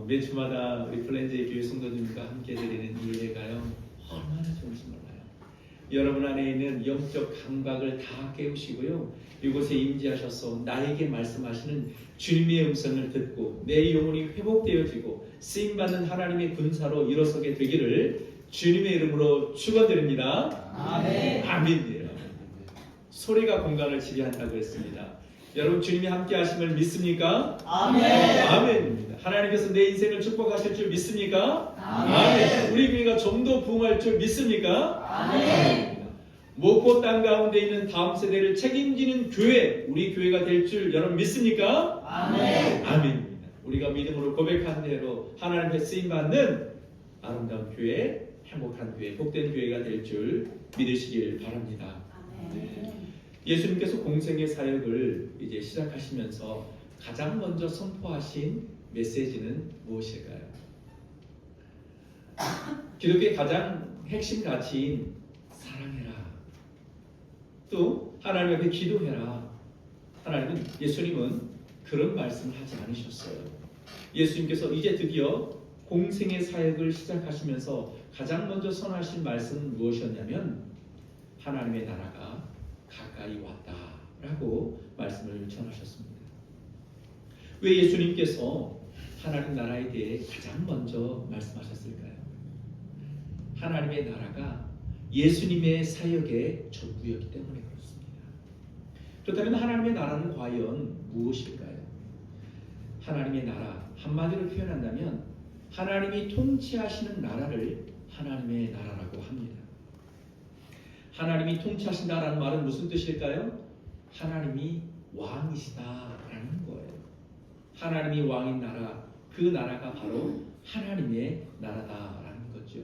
매 주마다 우리 플랜제이 교회 성도님과 함께 드리는 이 예배가요, 얼마나 좋은지 몰라요. 여러분 안에 있는 영적 감각을 다 깨우시고요, 이곳에 임재하셔서 나에게 말씀하시는 주님의 음성을 듣고 내 영혼이 회복되어지고 쓰임받는 하나님의 군사로 일어서게 되기를 주님의 이름으로 축원드립니다. 아멘. 아멘이에요. 소리가 공간을 지배한다고 했습니다. 여러분, 주님이 함께 하심을 믿습니까? 아멘. 아멘입니다. 하나님께서 내 인생을 축복하실 줄 믿습니까? 아멘. 우리 교회가 좀 더 부흥할 줄 믿습니까? 아멘. 목포 땅 가운데 있는 다음 세대를 책임지는 교회, 우리 교회가 될 줄 여러분 믿습니까? 아멘. 아멘입니다. 우리가 믿음으로 고백한 대로 하나님의 쓰임받는 아름다운 교회, 행복한 교회, 복된 교회가 될 줄 믿으시길 바랍니다. 아멘. 예수님께서 공생의 사역을 이제 시작하시면서 가장 먼저 선포하신 메시지는 무엇일까요? 기독교의 가장 핵심 가치인 사랑해라, 또 하나님 앞에 기도해라. 예수님은 그런 말씀을 하지 않으셨어요. 예수님께서 이제 드디어 공생의 사역을 시작하시면서 가장 먼저 선하신 말씀은 무엇이었냐면 하나님의 나라가 가까이 왔다라고 말씀을 전하셨습니다. 왜 예수님께서 하나님 나라에 대해 가장 먼저 말씀하셨을까요? 하나님의 나라가 예수님의 사역의 전부였기 때문에 그렇습니다. 그렇다면 하나님의 나라는 과연 무엇일까요? 하나님의 나라, 한마디로 표현한다면 하나님이 통치하시는 나라를 하나님의 나라라고 합니다. 하나님이 통치하신다라는 말은 무슨 뜻일까요? 하나님이 왕이시다라는 거예요. 하나님이 왕인 나라, 그 나라가 바로 하나님의 나라다라는 거죠.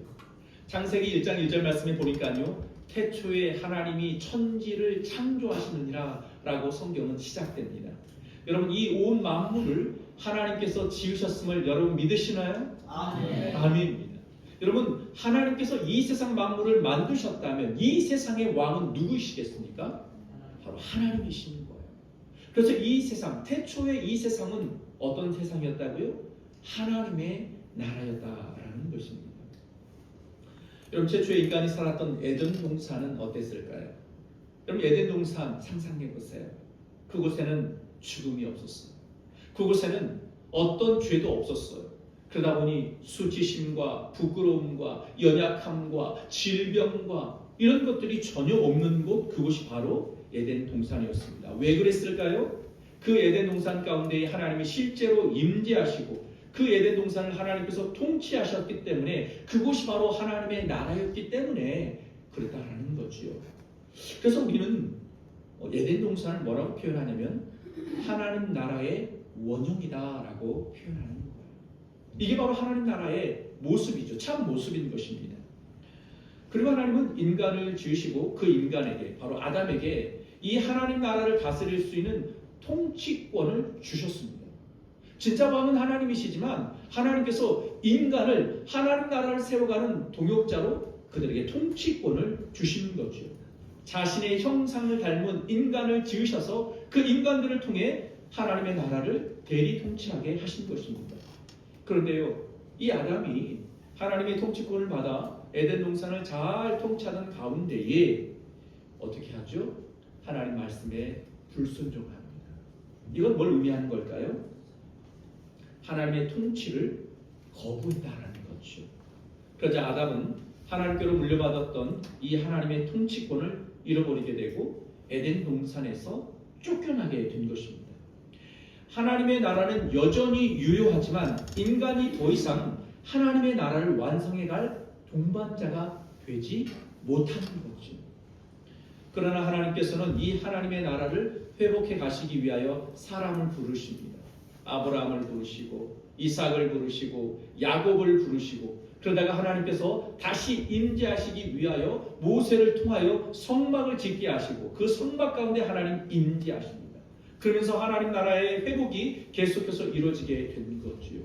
창세기 1장 1절 말씀에 보니까요, 태초에 하나님이 천지를 창조하시느니라 라고 성경은 시작됩니다. 여러분, 이 온 만물을 하나님께서 지으셨음을 여러분 믿으시나요? 아멘. 아멘입니다. 여러분, 하나님께서 이 세상 만물을 만드셨다면 이 세상의 왕은 누구시겠습니까? 바로 하나님이신 거예요. 그래서 이 세상, 태초에 이 세상은 어떤 세상이었다고요? 하나님의 나라였다라는 것입니다. 여러분, 최초에 인간이 살았던 에덴 동산은 어땠을까요? 여러분, 에덴 동산 상상해 보세요. 그곳에는 죽음이 없었어요. 그곳에는 어떤 죄도 없었어요. 그러다 보니 수치심과 부끄러움과 연약함과 질병과 이런 것들이 전혀 없는 곳, 그곳이 바로 에덴 동산이었습니다. 왜 그랬을까요? 그 에덴 동산 가운데 하나님이 실제로 임재하시고 그 에덴 동산을 하나님께서 통치하셨기 때문에 그곳이 바로 하나님의 나라였기 때문에 그랬다라는 거지요. 그래서 우리는 에덴 동산을 뭐라고 표현하냐면 하나님 나라의 원형이다라고 표현하는 거예요. 이게 바로 하나님 나라의 모습이죠. 참 모습인 것입니다. 그리고 하나님은 인간을 지으시고 그 인간에게, 바로 아담에게 이 하나님 나라를 다스릴 수 있는 통치권을 주셨습니다. 진짜 왕은 하나님이시지만 하나님께서 인간을 하나님 나라를 세워가는 동역자로 그들에게 통치권을 주시는 거죠. 자신의 형상을 닮은 인간을 지으셔서 그 인간들을 통해 하나님의 나라를 대리 통치하게 하신 것입니다. 그런데요, 이 아담이 하나님의 통치권을 받아 에덴 동산을 잘 통치하던 가운데에 어떻게 하죠? 하나님 말씀에 불순종합니다. 이건 뭘 의미하는 걸까요? 하나님의 통치를 거부했다라는 거죠. 그러자 아담은 하나님께로 물려받았던 이 하나님의 통치권을 잃어버리게 되고 에덴 동산에서 쫓겨나게 된 것입니다. 하나님의 나라는 여전히 유효하지만 인간이 더 이상 하나님의 나라를 완성해갈 동반자가 되지 못하는 거죠. 그러나 하나님께서는 이 하나님의 나라를 회복해 가시기 위하여 사람을 부르십니다. 아브라함을 부르시고 이삭을 부르시고 야곱을 부르시고, 그러다가 하나님께서 다시 임재하시기 위하여 모세를 통하여 성막을 짓게 하시고 그 성막 가운데 하나님 임재하십니다. 그러면서 하나님 나라의 회복이 계속해서 이루어지게 된 거지요.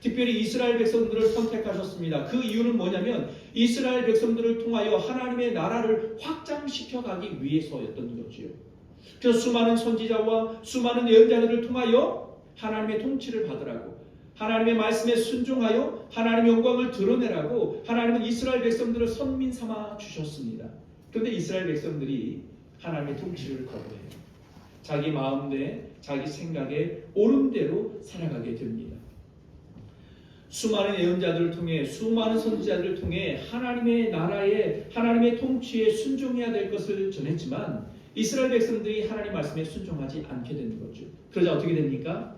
특별히 이스라엘 백성들을 선택하셨습니다. 그 이유는 뭐냐면 이스라엘 백성들을 통하여 하나님의 나라를 확장시켜 가기 위해서였던 거지요. 그래서 수많은 선지자와 수많은 예언자들을 통하여 하나님의 통치를 받으라고, 하나님의 말씀에 순종하여 하나님의 영광을 드러내라고 하나님은 이스라엘 백성들을 선민 삼아 주셨습니다. 그런데 이스라엘 백성들이 하나님의 통치를 거부해요. 자기 마음에 자기 생각에 옳은 대로 살아가게 됩니다. 수많은 예언자들을 통해 수많은 선지자들을 통해 하나님의 나라에 하나님의 통치에 순종해야 될 것을 전했지만 이스라엘 백성들이 하나님 말씀에 순종하지 않게 되는 거죠. 그러자 어떻게 됩니까?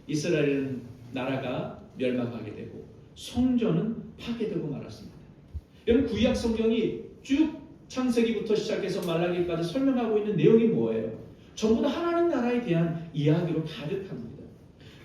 이스라엘 나라가 멸망하게 되고 성전은 파괴되고 말았습니다. 여러분 구약 성경이 쭉 창세기부터 시작해서 말라기까지 설명하고 있는 내용이 뭐예요? 전부 다 하나님 나라에 대한 이야기로 가득합니다.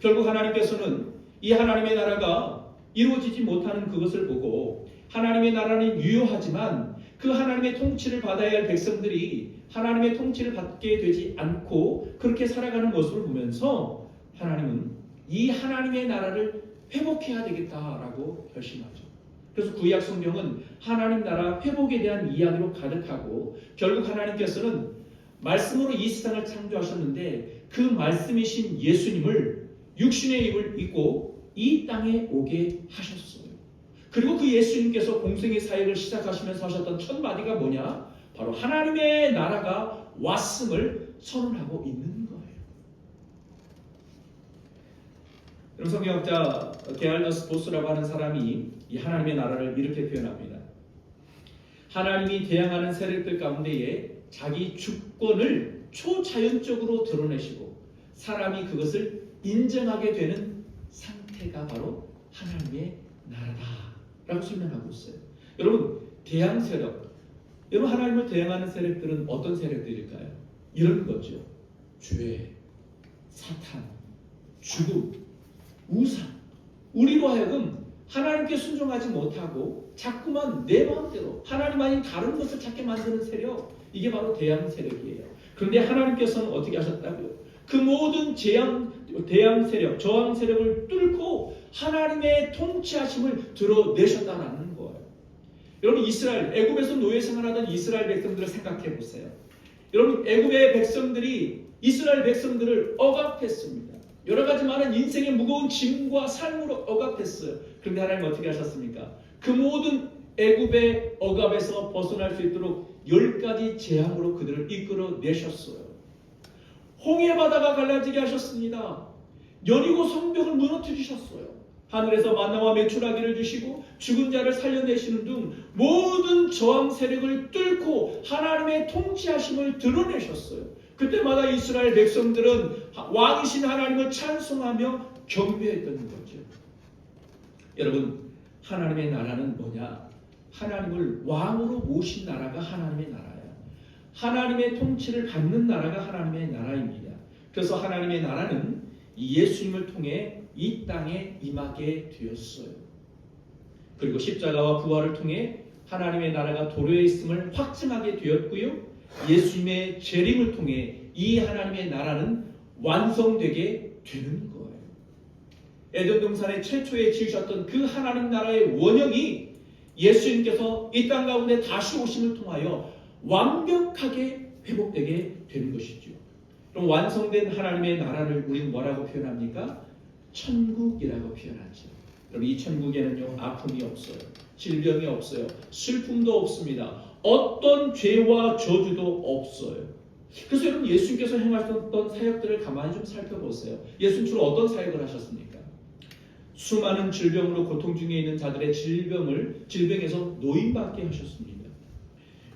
결국 하나님께서는 이 하나님의 나라가 이루어지지 못하는 그것을 보고 하나님의 나라는 유효하지만 그 하나님의 통치를 받아야 할 백성들이 하나님의 통치를 받게 되지 않고 그렇게 살아가는 모습을 보면서 하나님은 이 하나님의 나라를 회복해야 되겠다라고 결심하죠. 그래서 구약 성경은 하나님 나라 회복에 대한 이야기로 가득하고 결국 하나님께서는 말씀으로 이 세상을 창조하셨는데 그 말씀이신 예수님을 육신의 입을 입고 이 땅에 오게 하셨어요. 그리고 그 예수님께서 공생의 사역을 시작하시면서 하셨던 첫 마디가 뭐냐? 바로 하나님의 나라가 왔음을 선언하고 있는 거예요. 여러분 성경학자 게알더스 보스라고 하는 사람이 이 하나님의 나라를 이렇게 표현합니다. 하나님이 대항하는 세력들 가운데에 자기 주권을 초자연적으로 드러내시고 사람이 그것을 인정하게 되는 상태가 바로 하나님의 나라다라고 설명하고 있어요. 여러분 대항 세력, 여러분 하나님을 대항하는 세력들은 어떤 세력들일까요? 이런 거죠. 죄, 사탄, 죽음, 우상. 우리로 하여금 하나님께 순종하지 못하고 자꾸만 내 마음대로 하나님 아닌 다른 것을 찾게 만드는 세력, 이게 바로 대항 세력이에요. 그런데 하나님께서는 어떻게 하셨다고요? 그 모든 대항 세력, 저항 세력을 뚫고 하나님의 통치하심을 드러내셨다는 거예요. 여러분 이스라엘, 애굽에서 노예 생활하던 이스라엘 백성들을 생각해 보세요. 여러분 애굽의 백성들이 이스라엘 백성들을 억압했습니다. 여러 가지 많은 인생의 무거운 짐과 삶으로 억압했어요. 그런데 하나님 어떻게 하셨습니까? 그 모든 애굽의 억압에서 벗어날 수 있도록 10가지 재앙으로 그들을 이끌어내셨어요. 홍해 바다가 갈라지게 하셨습니다. 여리고 성벽을 무너뜨리셨어요. 하늘에서 만나와 메추라기를 주시고 죽은 자를 살려내시는 등 모든 저항 세력을 뚫고 하나님의 통치하심을 드러내셨어요. 그때마다 이스라엘 백성들은 왕이신 하나님을 찬송하며 경배했던 거죠. 여러분 하나님의 나라는 뭐냐? 하나님을 왕으로 모신 나라가 하나님의 나라예요. 하나님의 통치를 받는 나라가 하나님의 나라입니다. 그래서 하나님의 나라는 예수님을 통해 이 땅에 임하게 되었어요. 그리고 십자가와 부활을 통해 하나님의 나라가 도래에 있음을 확증하게 되었고요. 예수님의 재림을 통해 이 하나님의 나라는 완성되게 되는 거예요. 에덴 동산의 최초에 지으셨던 그 하나님 나라의 원형이 예수님께서 이 땅 가운데 다시 오심을 통하여 완벽하게 회복되게 되는 것이죠. 그럼 완성된 하나님의 나라를 우리는 뭐라고 표현합니까? 천국이라고 표현하죠. 여러분 이 천국에는요 아픔이 없어요. 질병이 없어요. 슬픔도 없습니다. 어떤 죄와 저주도 없어요. 그래서 여러분 예수님께서 행하셨던 사역들을 가만히 좀 살펴보세요. 예수님 주로 어떤 사역을 하셨습니까? 수많은 질병으로 고통 중에 있는 자들의 질병에서 노인받게 하셨습니다.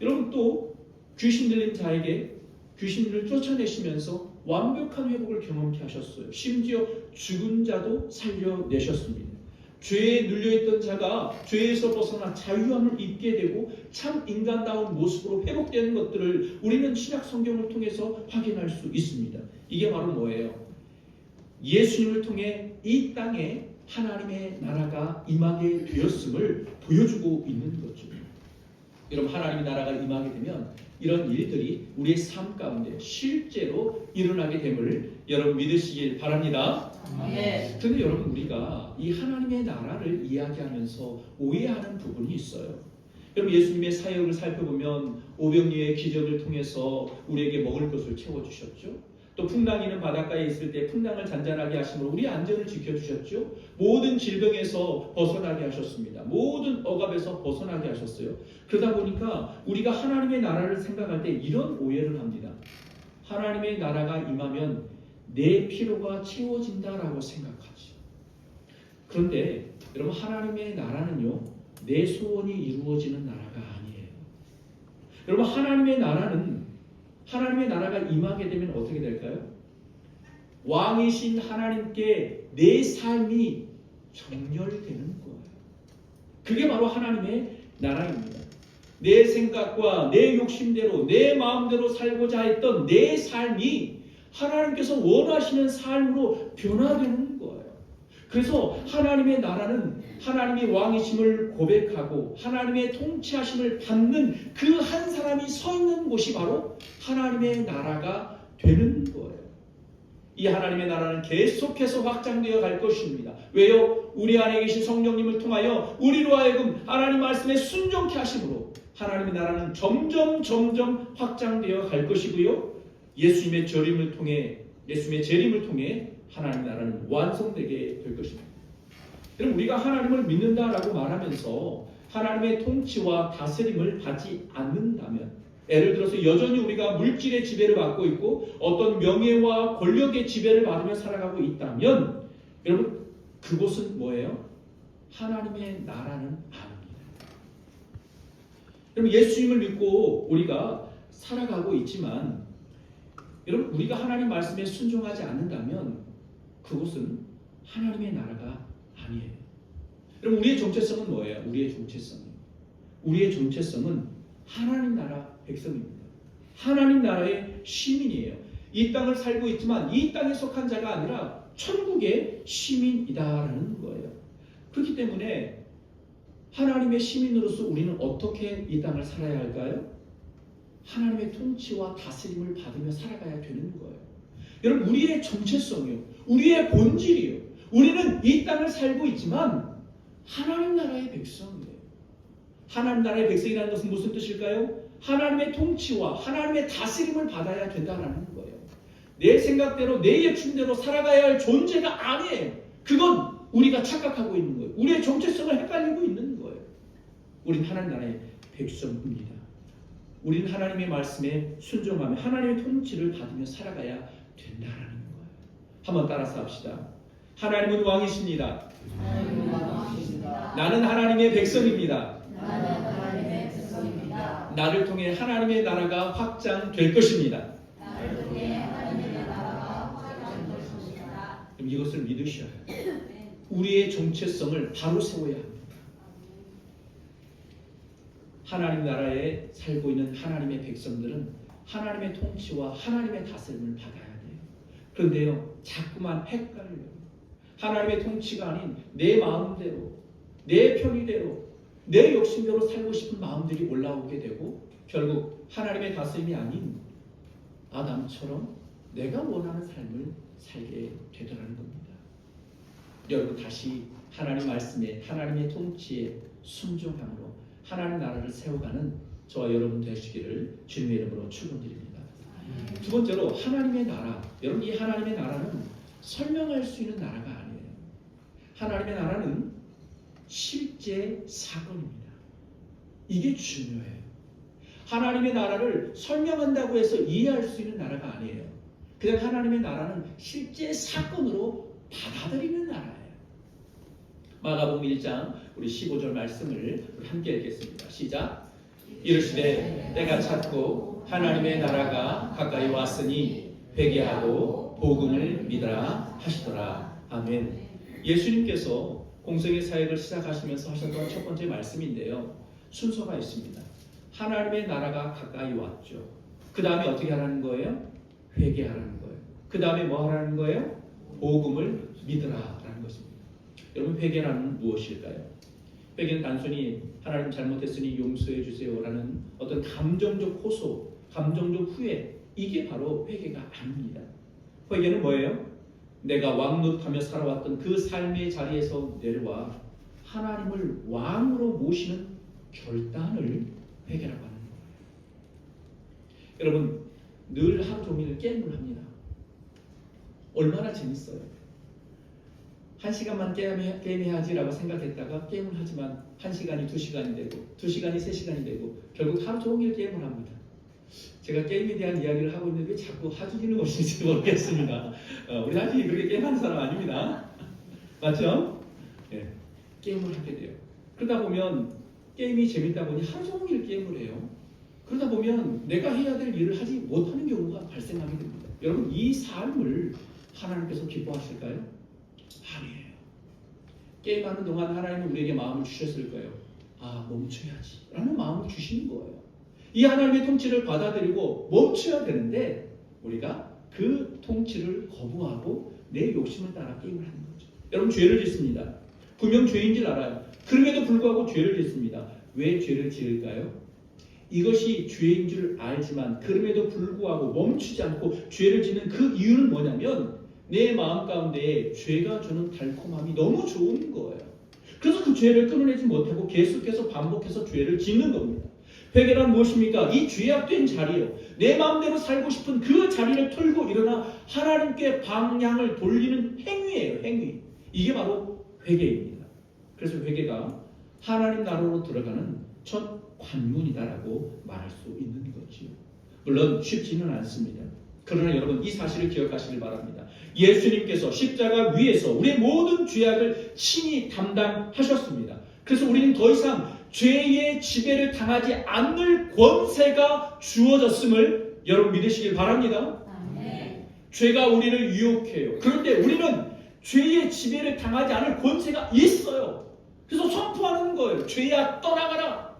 여러분 또 귀신 들린 자에게 귀신을 쫓아내시면서 완벽한 회복을 경험케 하셨어요. 심지어 죽은 자도 살려내셨습니다. 죄에 눌려있던 자가 죄에서 벗어나 자유함을 입게 되고 참 인간다운 모습으로 회복되는 것들을 우리는 신약 성경을 통해서 확인할 수 있습니다. 이게 바로 뭐예요? 예수님을 통해 이 땅에 하나님의 나라가 임하게 되었음을 보여주고 있는 거죠. 여러분 하나님의 나라가 임하게 되면 이런 일들이 우리의 삶 가운데 실제로 일어나게 됨을 여러분 믿으시길 바랍니다. 네. 그런데 여러분 우리가 이 하나님의 나라를 이야기하면서 오해하는 부분이 있어요. 여러분 예수님의 사역을 살펴보면 오병이어의 기적을 통해서 우리에게 먹을 것을 채워주셨죠. 또 풍랑이 있는 바닷가에 있을 때 풍랑을 잔잔하게 하심으로 우리 안전을 지켜주셨죠. 모든 질병에서 벗어나게 하셨습니다. 모든 억압에서 벗어나게 하셨어요. 그러다 보니까 우리가 하나님의 나라를 생각할 때 이런 오해를 합니다. 하나님의 나라가 임하면 내 필요가 채워진다라고 생각하죠. 그런데 여러분, 하나님의 나라는요, 내 소원이 이루어지는 나라가 아니에요. 여러분, 하나님의 나라가 임하게 되면 어떻게 될까요? 왕이신 하나님께 내 삶이 정렬되는 거예요. 그게 바로 하나님의 나라입니다. 내 생각과 내 욕심대로 내 마음대로 살고자 했던 내 삶이 하나님께서 원하시는 삶으로 변화되는 거예요. 그래서 하나님의 나라는 하나님이 왕이심을 고백하고 하나님의 통치하심을 받는 그 한 사람이 서 있는 곳이 바로 하나님의 나라가 되는 거예요. 이 하나님의 나라는 계속해서 확장되어 갈 것입니다. 왜요? 우리 안에 계신 성령님을 통하여 우리로 하여금 하나님 말씀에 순종케 하심으로 하나님의 나라는 점점 확장되어 갈 것이고요. 예수님의 재림을 통해 하나님의 나라는 완성되게 될 것입니다. 여러분, 우리가 하나님을 믿는다라고 말하면서 하나님의 통치와 다스림을 받지 않는다면, 예를 들어서 여전히 우리가 물질의 지배를 받고 있고 어떤 명예와 권력의 지배를 받으며 살아가고 있다면, 여러분, 그곳은 뭐예요? 하나님의 나라는 아닙니다. 여러분, 예수님을 믿고 우리가 살아가고 있지만, 여러분, 우리가 하나님 말씀에 순종하지 않는다면 그곳은 하나님의 나라가 아니에요. 여러분, 우리의 정체성은 뭐예요? 우리의 정체성은 하나님 나라 백성입니다. 하나님 나라의 시민이에요. 이 땅을 살고 있지만 이 땅에 속한 자가 아니라 천국의 시민이다라는 거예요. 그렇기 때문에 하나님의 시민으로서 우리는 어떻게 이 땅을 살아야 할까요? 하나님의 통치와 다스림을 받으며 살아가야 되는 거예요. 여러분, 우리의 정체성이요, 우리의 본질이요, 우리는 이 땅을 살고 있지만 하나님 나라의 백성이에요. 하나님 나라의 백성이라는 것은 무슨 뜻일까요? 하나님의 통치와 하나님의 다스림을 받아야 된다는 거예요. 내 생각대로 내 욕심대로 살아가야 할 존재가 아니에요. 그건 우리가 착각하고 있는 거예요. 우리의 정체성을 헷갈리고 있는 거예요. 우린 하나님 나라의 백성입니다. 우리는 하나님의 말씀에 순종하며 하나님의 통치를 받으며 살아가야 된다는 거예요. 한번 따라서 합시다. 하나님은 왕이십니다. 나는 하나님의 백성입니다. 나를 통해 하나님의 나라가 확장될 것입니다. 그럼 이것을 믿으셔야 해요. 우리의 정체성을 바로 세워야 합니다. 하나님 나라에 살고 있는 하나님의 백성들은 하나님의 통치와 하나님의 다스림을 받아야 돼요. 그런데요, 자꾸만 헷갈려요. 하나님의 통치가 아닌 내 마음대로, 내 편의대로, 내 욕심대로 살고 싶은 마음들이 올라오게 되고 결국 하나님의 다스림이 아닌 아담처럼 내가 원하는 삶을 살게 되더라는 겁니다. 여러분, 다시 하나님 말씀에, 하나님의 통치에 순종함으로 하나님 나라를 세워가는 저와 여러분 되시기를 주님의 이름으로 축원드립니다. 두 번째로, 하나님의 나라. 여러분, 이 하나님의 나라는 설명할 수 있는 나라가 아니에요. 하나님의 나라는 실제 사건입니다. 이게 중요해요. 하나님의 나라를 설명한다고 해서 이해할 수 있는 나라가 아니에요. 그냥 하나님의 나라는 실제 사건으로 받아들이는 나라예요. 마가복음 1장 우리 15절 말씀을 우리 함께 읽겠습니다. 시작. 이르시되 때가 찼고 하나님의 나라가 가까이 왔으니 회개하고 복음을 믿으라 하시더라. 아멘. 예수님께서 공생의 사역을 시작하시면서 하셨던 첫 번째 말씀인데요, 순서가 있습니다. 하나님의 나라가 가까이 왔죠. 그 다음에 어떻게 하라는 거예요? 회개하라는 거예요. 그 다음에 뭐 하라는 거예요? 복음을 믿으라라는 것입니다. 여러분, 회개란 무엇일까요? 회개는 단순히 하나님 잘못했으니 용서해 주세요라는 어떤 감정적 호소, 감정적 후회, 이게 바로 회개가 아닙니다. 회개는 뭐예요? 내가 왕노릇하며 살아왔던 그 삶의 자리에서 내려와 하나님을 왕으로 모시는 결단을 회개라고 하는 거예요. 여러분, 늘 하루 종일 게임을 합니다. 얼마나 재밌어요. 1시간만 게임해야지라고 생각했다가 게임을 하지만 1시간이 2시간이 되고 2시간이 3시간이 되고 결국 하루 종일 게임을 합니다. 제가 게임에 대한 이야기를 하고 있는데 왜 자꾸 하준이는 것인지 모르겠습니다. 우리 하준이 그렇게 게임하는 사람 아닙니다. 맞죠? 예, 게임을 하게 돼요. 그러다 보면 게임이 재밌다 보니 하루 종일 게임을 해요. 그러다 보면 내가 해야 될 일을 하지 못하는 경우가 발생하게 됩니다. 여러분 이 삶을 하나님께서 기뻐하실까요? 아니에요. 게임하는 동안 하나님은 우리에게 마음을 주셨을 거예요. 아, 멈춰야지 라는 마음을 주시는 거예요. 이 하나님의 통치를 받아들이고 멈춰야 되는데 우리가 그 통치를 거부하고 내 욕심을 따라 게임을 하는 거죠. 여러분 죄를 짓습니다. 분명 죄인 줄 알아요. 그럼에도 불구하고 죄를 짓습니다. 왜 죄를 지을까요? 이것이 죄인 줄 알지만 그럼에도 불구하고 멈추지 않고 죄를 짓는 그 이유는 뭐냐면 내 마음 가운데 죄가 주는 달콤함이 너무 좋은 거예요. 그래서 그 죄를 끊어내지 못하고 계속해서 반복해서 죄를 짓는 겁니다. 회개란 무엇입니까? 이 죄악된 자리요. 내 마음대로 살고 싶은 그 자리를 털고 일어나 하나님께 방향을 돌리는 행위예요. 행위. 이게 바로 회개입니다. 그래서 회개가 하나님 나라로 들어가는 첫 관문이다라고 말할 수 있는 거지요. 물론 쉽지는 않습니다. 그러나 여러분 이 사실을 기억하시길 바랍니다. 예수님께서 십자가 위에서 우리의 모든 죄악을 친히 담당하셨습니다. 그래서 우리는 더 이상 죄의 지배를 당하지 않을 권세가 주어졌음을 여러분 믿으시길 바랍니다. 죄가 우리를 유혹해요. 그런데 우리는 죄의 지배를 당하지 않을 권세가 있어요. 그래서 선포하는 거예요. 죄야 떠나가라.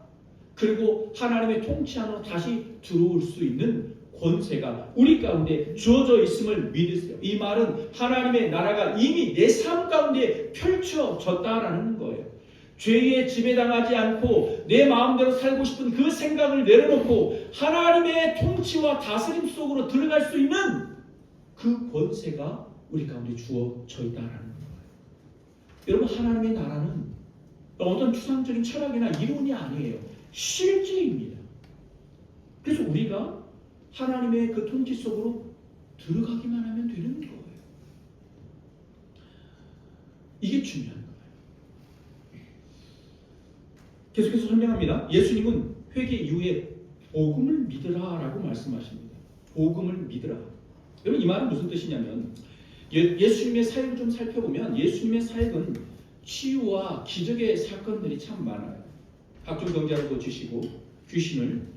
그리고 하나님의 통치 안으로 다시 들어올 수 있는 권세가 우리 가운데 주어져 있음을 믿으세요. 이 말은 하나님의 나라가 이미 내 삶 가운데 펼쳐졌다라는 거예요. 죄에 지배당하지 않고 내 마음대로 살고 싶은 그 생각을 내려놓고 하나님의 통치와 다스림 속으로 들어갈 수 있는 그 권세가 우리 가운데 주어져 있다라는 거예요. 여러분 하나님의 나라는 어떤 추상적인 철학이나 이론이 아니에요. 실제입니다. 그래서 우리가 하나님의 그 통치 속으로 들어가기만 하면 되는 거예요. 이게 중요한 거예요. 계속해서 설명합니다. 예수님은 회개 이후에 복음을 믿으라라고 말씀하십니다. 복음을 믿으라. 여러분 이 말은 무슨 뜻이냐면 예수님의 사역을 좀 살펴보면 예수님의 사역은 치유와 기적의 사건들이 참 많아요. 각종 병자를 고치시고 귀신을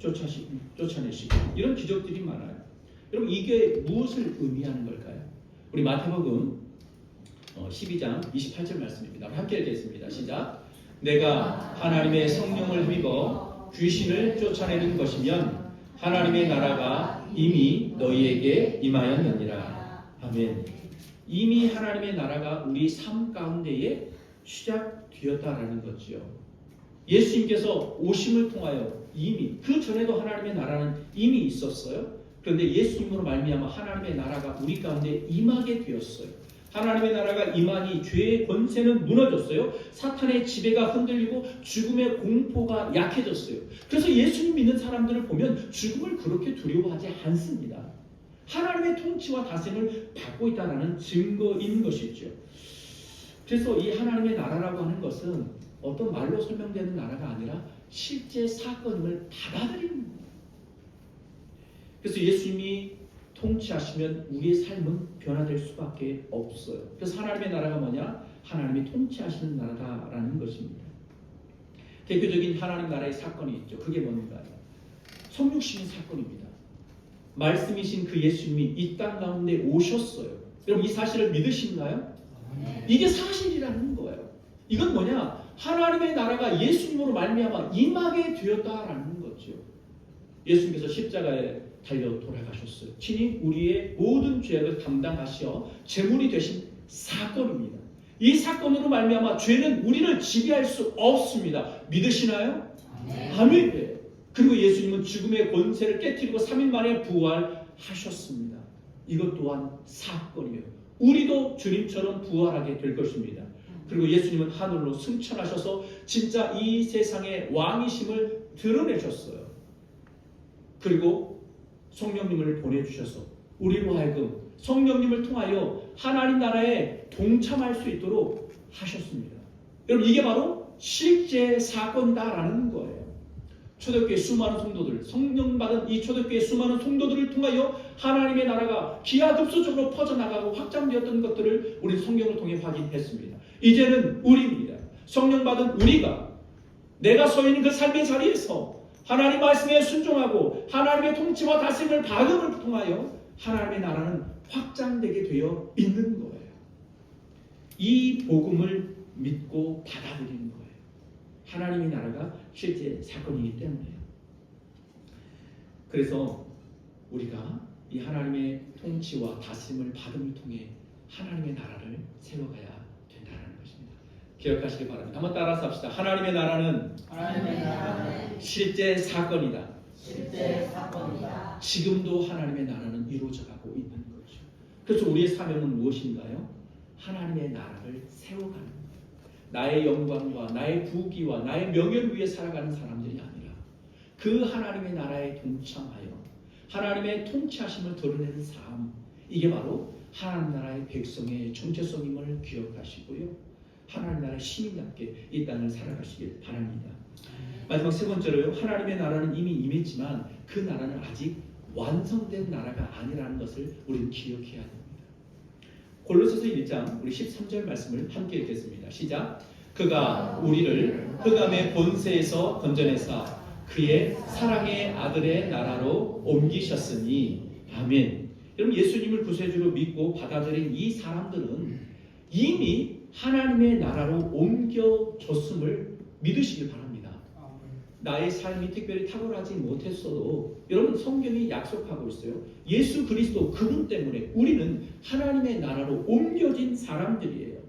쫓아내시고 이런 기적들이 많아요. 여러분 이게 무엇을 의미하는 걸까요? 우리 마태복음 12장 28절 말씀입니다. 함께 읽겠습니다. 시작. 내가 하나님의 성령을 힘입어 귀신을 쫓아내는 것이면 하나님의 나라가 이미 너희에게 임하였느니라. 아멘. 이미 하나님의 나라가 우리 삶 가운데에 시작되었다라는 거지요. 예수님께서 오심을 통하여 이미 그 전에도 하나님의 나라는 이미 있었어요. 그런데 예수님으로 말미암아 하나님의 나라가 우리 가운데 임하게 되었어요. 하나님의 나라가 임하니 죄의 권세는 무너졌어요. 사탄의 지배가 흔들리고 죽음의 공포가 약해졌어요. 그래서 예수님 믿는 사람들을 보면 죽음을 그렇게 두려워하지 않습니다. 하나님의 통치와 다스림을 받고 있다는 증거인 것이죠. 그래서 이 하나님의 나라라고 하는 것은 어떤 말로 설명되는 나라가 아니라 실제 사건임을 받아들이는 거예요. 그래서 예수님이 통치하시면 우리의 삶은 변화될 수밖에 없어요. 그래서 하나님의 나라가 뭐냐? 하나님이 통치하시는 나라다라는 것입니다. 대표적인 하나님 나라의 사건이 있죠. 그게 뭔가요? 성육신의 사건입니다. 말씀이신 그 예수님이 이 땅 가운데 오셨어요. 여러분 이 사실을 믿으신가요? 이게 사실이라는 거예요. 이건 뭐냐? 하나님의 나라가 예수님으로 말미암아 임하게 되었다라는 거죠. 예수님께서 십자가에 달려 돌아가셨어요. 친히 우리의 모든 죄악을 담당하시어 제물이 되신 사건입니다. 이 사건으로 말미암아 죄는 우리를 지배할 수 없습니다. 믿으시나요? 아멘. 그리고 예수님은 죽음의 권세를 깨뜨리고 3일 만에 부활하셨습니다. 이것 또한 사건이에요. 우리도 주님처럼 부활하게 될 것입니다. 그리고 예수님은 하늘로 승천하셔서 진짜 이 세상의 왕이심을 드러내셨어요. 그리고 성령님을 보내주셔서 우리로 하여금 성령님을 통하여 하나님 나라에 동참할 수 있도록 하셨습니다. 여러분 이게 바로 실제 사건이다라는 거예요. 초대교회 수많은 성도들, 성령 받은 이 초대교회 수많은 성도들을 통하여 하나님의 나라가 기하급수적으로 퍼져나가고 확장되었던 것들을 우리 성경을 통해 확인했습니다. 이제는 우리입니다. 성령 받은 우리가 내가 서 있는 그 삶의 자리에서 하나님 말씀에 순종하고 하나님의 통치와 다스림을 받음을 통하여 하나님의 나라는 확장되게 되어 있는 거예요. 이 복음을 믿고 받아들이는 거예요. 하나님의 나라가 실제 사건이기 때문에요. 그래서 우리가 이 하나님의 통치와 다스림을 받음을 통해 하나님의 나라를 세워가야 된다는 것입니다. 기억하시기 바랍니다. 한번 따라서 합시다. 하나님의 나라는 실제 사건이다. 지금도 하나님의 나라는 이루어져가고 있는 거죠. 그래서 우리의 사명은 무엇인가요? 하나님의 나라를 세워가는 거예요. 나의 영광과 나의 부귀와 나의 명예를 위해 살아가는 사람들이 아니라 그 하나님의 나라에 동참하여 하나님의 통치하심을 드러내는 삶, 이게 바로 하나님 나라의 백성의 정체성임을 기억하시고요, 하나님 나라의 시민답게 이 땅을 살아가시길 바랍니다. 마지막 세 번째로요, 하나님의 나라는 이미 임했지만 그 나라는 아직 완성된 나라가 아니라는 것을 우리는 기억해야 합니다. 골로새서 1장 우리 13절 말씀을 함께 읽겠습니다. 시작. 그가 우리를 흑암의 본세에서 건져내사 그의 사랑의 아들의 나라로 옮기셨으니 아멘. 여러분 예수님을 구세주로 믿고 받아들인 이 사람들은 이미 하나님의 나라로 옮겨졌음을 믿으시길 바랍니다. 나의 삶이 특별히 탁월하지 못했어도 여러분 성경이 약속하고 있어요. 예수 그리스도 그분 때문에 우리는 하나님의 나라로 옮겨진 사람들이에요.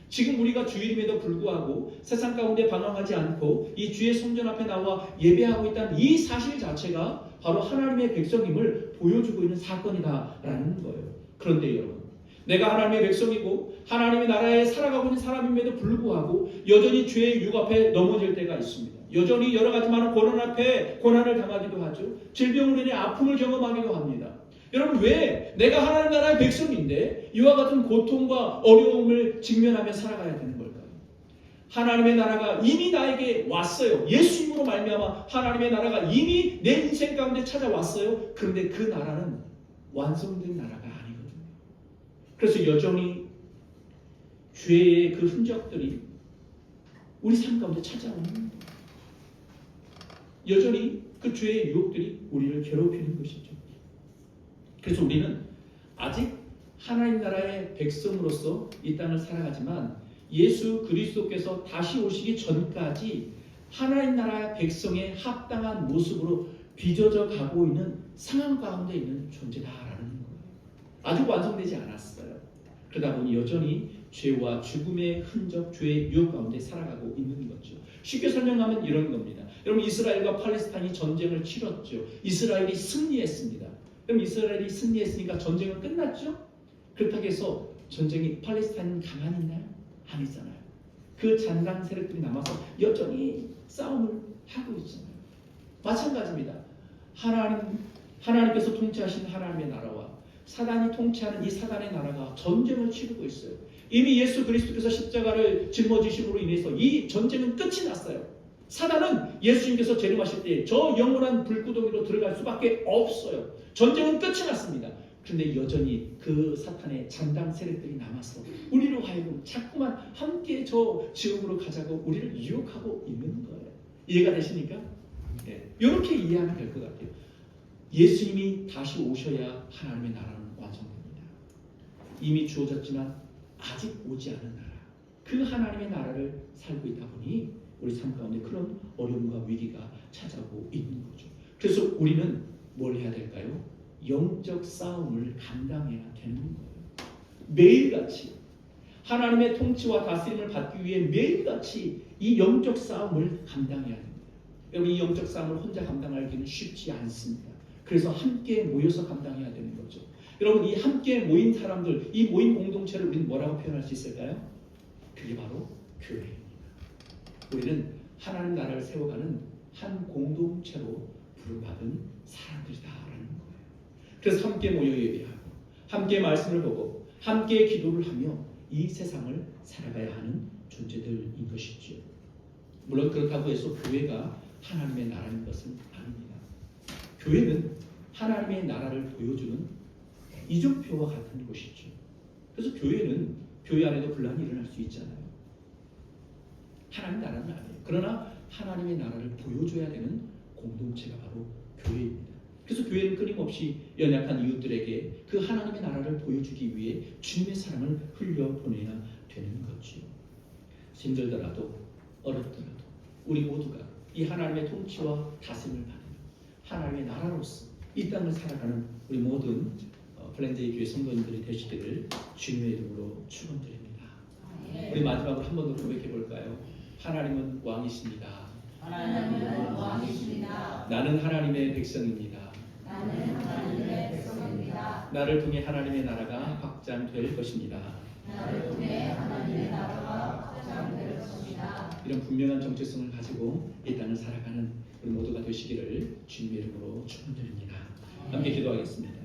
지금 우리가 주일임에도 불구하고 세상 가운데 방황하지 않고 이 주의 성전 앞에 나와 예배하고 있다는 이 사실 자체가 바로 하나님의 백성임을 보여주고 있는 사건이다라는 거예요. 그런데 여러분, 내가 하나님의 백성이고 하나님의 나라에 살아가고 있는 사람임에도 불구하고 여전히 죄의 유혹 앞에 넘어질 때가 있습니다. 여전히 여러 가지 많은 고난 앞에 고난을 당하기도 하죠. 질병으로 인해 아픔을 경험하기도 합니다. 여러분 왜 내가 하나님 나라의 백성인데 이와 같은 고통과 어려움을 직면하며 살아가야 되는 걸까요? 하나님의 나라가 이미 나에게 왔어요. 예수님으로 말미암아 하나님의 나라가 이미 내 인생 가운데 찾아왔어요. 그런데 그 나라는 완성된 나라가 아니거든요. 그래서 여전히 죄의 그 흔적들이 우리 삶 가운데 찾아오는 거예요. 여전히 그 죄의 유혹들이 우리를 괴롭히는 것이죠. 그래서 우리는 아직 하나님 나라의 백성으로서 이 땅을 살아가지만 예수 그리스도께서 다시 오시기 전까지 하나님 나라의 백성에 합당한 모습으로 빚어져 가고 있는 상황 가운데 있는 존재다라는 거예요. 아직 완성되지 않았어요. 그러다 보니 여전히 죄와 죽음의 흔적, 죄의 유혹 가운데 살아가고 있는 거죠. 쉽게 설명하면 이런 겁니다. 여러분 이스라엘과 팔레스타인이 전쟁을 치렀죠. 이스라엘이 승리했습니다. 그럼 이스라엘이 승리했으니까 전쟁은 끝났죠? 그렇다고 해서 전쟁이 팔레스타인은 가만히 있나요? 아니잖아요. 그 잔당 세력들이 남아서 여전히 싸움을 하고 있잖아요. 마찬가지입니다. 하나님께서 통치하신 하나님의 나라와 사단이 통치하는 이 사단의 나라가 전쟁을 치르고 있어요. 이미 예수 그리스도께서 십자가를 짊어지심으로 인해서 이 전쟁은 끝이 났어요. 사단은 예수님께서 재림하실 때 저 영원한 불구덩이로 들어갈 수밖에 없어요. 전쟁은 끝이 났습니다. 그런데 여전히 그 사탄의 잔당 세력들이 남아서 우리로 하여금 자꾸만 함께 저 지옥으로 가자고 우리를 유혹하고 있는 거예요. 이해가 되십니까? 네. 이렇게 이해하면 될 것 같아요. 예수님이 다시 오셔야 하나님의 나라는 완성됩니다. 이미 주어졌지만 아직 오지 않은 나라, 그 하나님의 나라를 살고 있다 보니 우리 삶 가운데 그런 어려움과 위기가 찾아오고 있는 거죠. 그래서 우리는 뭘 해야 될까요? 영적 싸움을 감당해야 되는 거예요. 매일같이 하나님의 통치와 다스림을 받기 위해 매일같이 이 영적 싸움을 감당해야 됩니다. 여러분 이 영적 싸움을 혼자 감당하기는 쉽지 않습니다. 그래서 함께 모여서 감당해야 되는 거죠. 여러분 이 함께 모인 사람들, 이 모인 공동체를 우리는 뭐라고 표현할 수 있을까요? 그게 바로 교회입니다. 우리는 하나님 나라를 세워가는 한 공동체로 부름받은 사람들이다라는 거예요. 그래서 함께 모여 예배하고 함께 말씀을 보고 함께 기도를 하며 이 세상을 살아가야 하는 존재들인 것이지요. 물론 그렇다고 해서 교회가 하나님의 나라인 것은 아닙니다. 교회는 하나님의 나라를 보여주는 이정표와 같은 곳이죠. 그래서 교회는 교회 안에도 분란이 일어날 수 있잖아요. 하나님 나라는 아니에요. 그러나 하나님의 나라를 보여줘야 되는 공동체가 바로 교회입니다. 그래서 교회는 끊임없이 연약한 이웃들에게 그 하나님의 나라를 보여주기 위해 주님의 사랑을 흘려보내야 되는 거지요. 힘들더라도 어렵더라도 우리 모두가 이 하나님의 통치와 다스림을 받으며 하나님의 나라로서 이 땅을 살아가는 우리 모든 플랜제이 교회 성도님들이 되시기를 주님의 이름으로 축원드립니다. 우리 마지막으로 한 번 더 고백해 볼까요? 하나님은 왕이십니다. 하나님은 왕이십니다. 나는 하나님의 백성입니다. 나는 하나님의 백성입니다. 나를 통해 하나님의 나라가 확장될 것입니다. 나를 통해 하나님의 나라가 확장될 것입니다. 이런 분명한 정체성을 가지고 이 땅을 살아가는 우리 모두가 되시기를 주님의 이름으로 축원드립니다. 함께 기도하겠습니다.